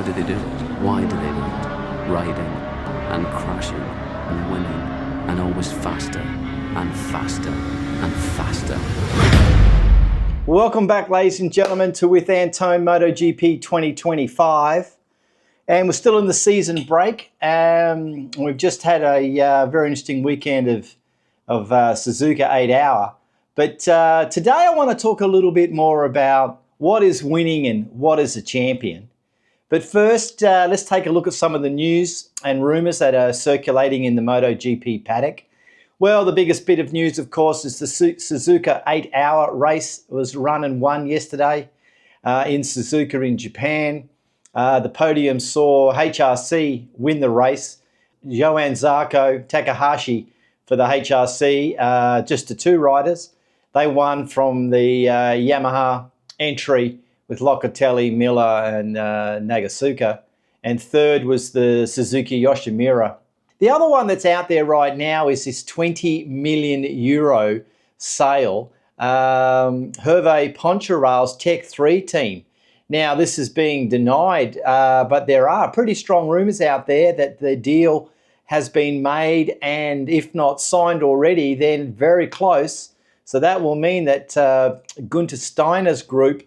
do they do it? Why do they do it? Riding and crashing and winning and always faster and faster and faster. Welcome back, ladies and gentlemen, to With Antone MotoGP 2025. And we're still in the season break. We've just had a very interesting weekend of Suzuka 8 Hour. But today I want to talk a little bit more about what is winning and what is a champion. But first, let's take a look at some of the news and rumours that are circulating in the MotoGP paddock. Well, the biggest bit of news, of course, is the Suzuka 8 Hour race was run and won yesterday in Suzuka in Japan. The podium saw HRC win the race. Johann Zarco, Takahashi for the HRC, just the two riders. They won from the Yamaha entry with Locatelli, Miller and Nagasuka. And third was the Suzuki Yoshimura. The other one that's out there right now is this 20 million euro sale, Hervé Poncharal Tech 3 team. Now, this is being denied, but there are pretty strong rumours out there that the deal has been made, and if not signed already, then very close. So that will mean that Gunther Steiner's group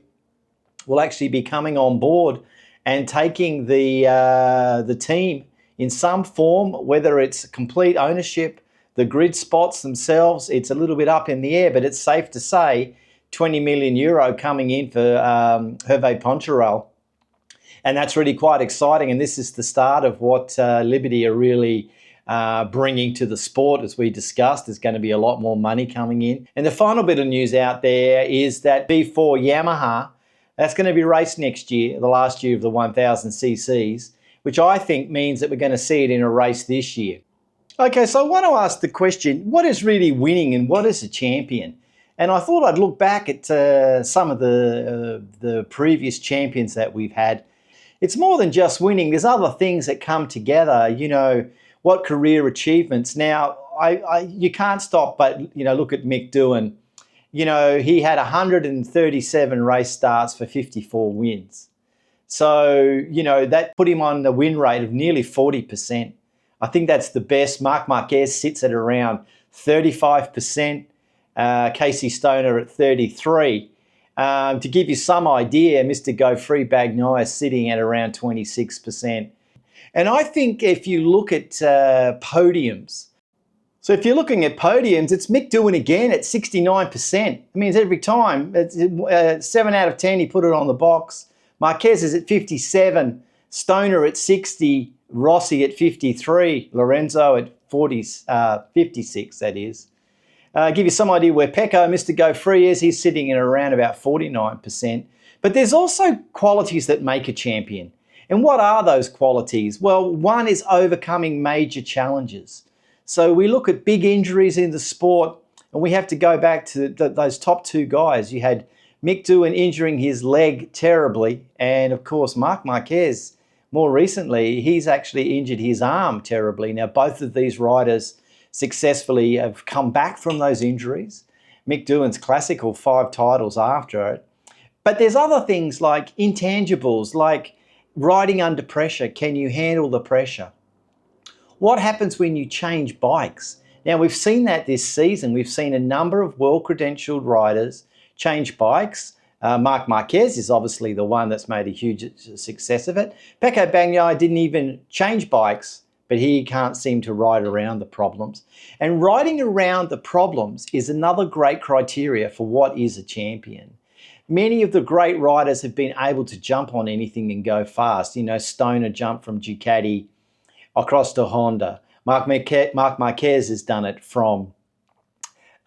will actually be coming on board and taking the team in some form, whether it's complete ownership, the grid spots themselves, it's a little bit up in the air, but it's safe to say 20 million euro coming in for Hervé Poncharal. And that's really quite exciting. And this is the start of what Liberty are really bringing to the sport. As we discussed, there's going to be a lot more money coming in. And the final bit of news out there is that B4 Yamaha, that's going to be raced next year, the last year of the 1000 cc's, which I think means that we're going to see it in a race this year. Okay, so I want to ask the question, what is really winning and what is a champion? And I thought I'd look back at some of the previous champions that we've had. It's more than just winning. There's other things that come together, you know, what career achievements. Now, you can't stop but, you know, look at Mick Doohan. You know, he had 137 race starts for 54 wins. So, you know, that put him on the win rate of nearly 40%. I think that's the best. Marc Márquez sits at around 35%. Casey Stoner at 33. To give you some idea, Mr. Go Free Bagnaia is sitting at around 26%. And I think if you look at podiums, so if you're looking at podiums, it's Mick Doohan again at 69%. I mean, it's every time. It's 7 out of 10, he put it on the box. Marquez is at 57, Stoner at 60, Rossi at 53, Lorenzo at 56, that is. Give you some idea where Pecco, Mr. Go Free is. He's sitting at around about 49%. But there's also qualities that make a champion. And what are those qualities? Well, one is overcoming major challenges. So we look at big injuries in the sport, and we have to go back to those top two guys. You had Mick Doohan injuring his leg terribly, and of course Marc Márquez, more recently, he's actually injured his arm terribly. Now, both of these riders successfully have come back from those injuries. Mick Doohan's classical 5 titles after it. But there's other things like intangibles, like riding under pressure. Can you handle the pressure? What happens when you change bikes? Now, we've seen that this season. We've seen a number of well-credentialed riders change bikes. Marc Márquez is obviously the one that's made a huge success of it. Pecco Bagnaia didn't even change bikes, but he can't seem to ride around the problems. And riding around the problems is another great criteria for what is a champion. Many of the great riders have been able to jump on anything and go fast. You know, Stoner jumped from Ducati across to Honda. Marc Márquez has done it from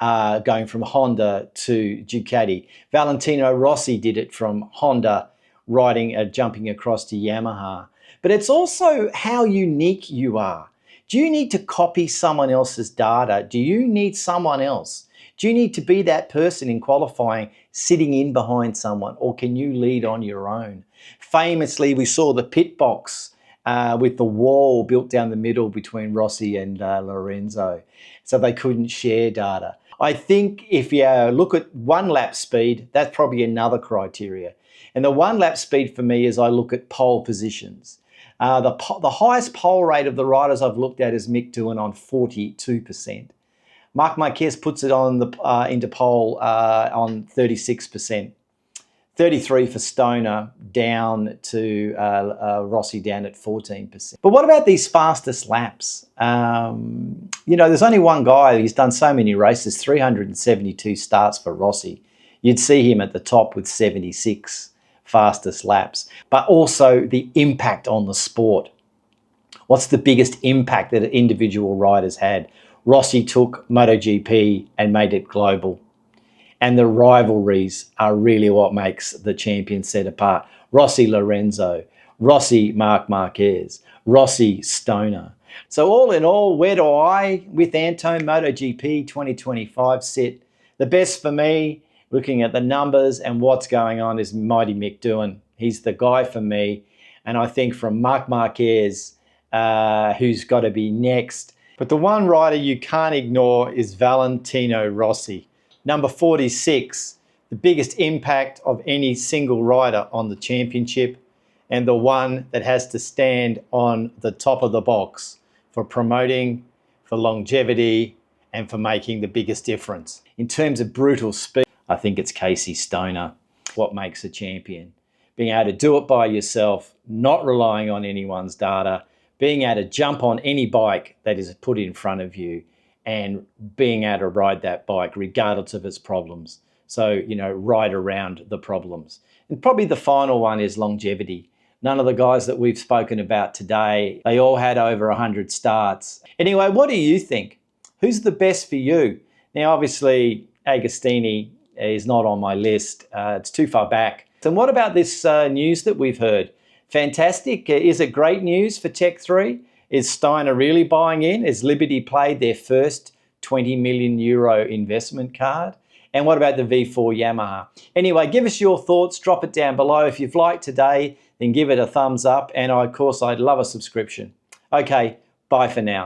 going from Honda to Ducati. Valentino Rossi did it from Honda, jumping across to Yamaha. But it's also how unique you are. Do you need to copy someone else's data? Do you need someone else? Do you need to be that person in qualifying sitting in behind someone, or can you lead on your own? Famously, we saw the pit box with the wall built down the middle between Rossi and Lorenzo, so they couldn't share data. I think if you look at one lap speed, that's probably another criteria. And the one lap speed for me is I look at pole positions. The highest pole rate of the riders I've looked at is Mick Doohan on 42%. Marc Márquez puts it on into pole on 36%. 33 for Stoner, down to Rossi down at 14%. But what about these fastest laps? You know, there's only one guy. He's done so many races, 372 starts for Rossi. You'd see him at the top with 76 fastest laps. But also the impact on the sport. What's the biggest impact that individual riders had? Rossi took MotoGP and made it global. And the rivalries are really what makes the champion set apart. Rossi Lorenzo, Rossi Marc Márquez, Rossi Stoner. So all in all, where do I, with Antone MotoGP 2025, sit? The best for me, looking at the numbers and what's going on, is mighty Mick Doohan. He's the guy for me. And I think from Marc Márquez, who's got to be next. But the one rider you can't ignore is Valentino Rossi. Number 46, the biggest impact of any single rider on the championship, and the one that has to stand on the top of the box for promoting, for longevity, and for making the biggest difference. In terms of brutal speed, I think it's Casey Stoner. What makes a champion? Being able to do it by yourself, not relying on anyone's data, being able to jump on any bike that is put in front of you, and being able to ride that bike regardless of its problems. So, you know, ride around the problems. And probably the final one is longevity. None of the guys that we've spoken about today, they all had over 100 starts. Anyway, what do you think? Who's the best for you? Now, obviously, Agostini is not on my list. It's too far back. And what about this news that we've heard? Fantastic. Is it great news for Tech 3? Is Steiner really buying in? Has Liberty played their first 20 million euro investment card? And what about the V4 Yamaha? Anyway, give us your thoughts. Drop it down below. If you've liked today, then give it a thumbs up. And of course, I'd love a subscription. Okay, bye for now.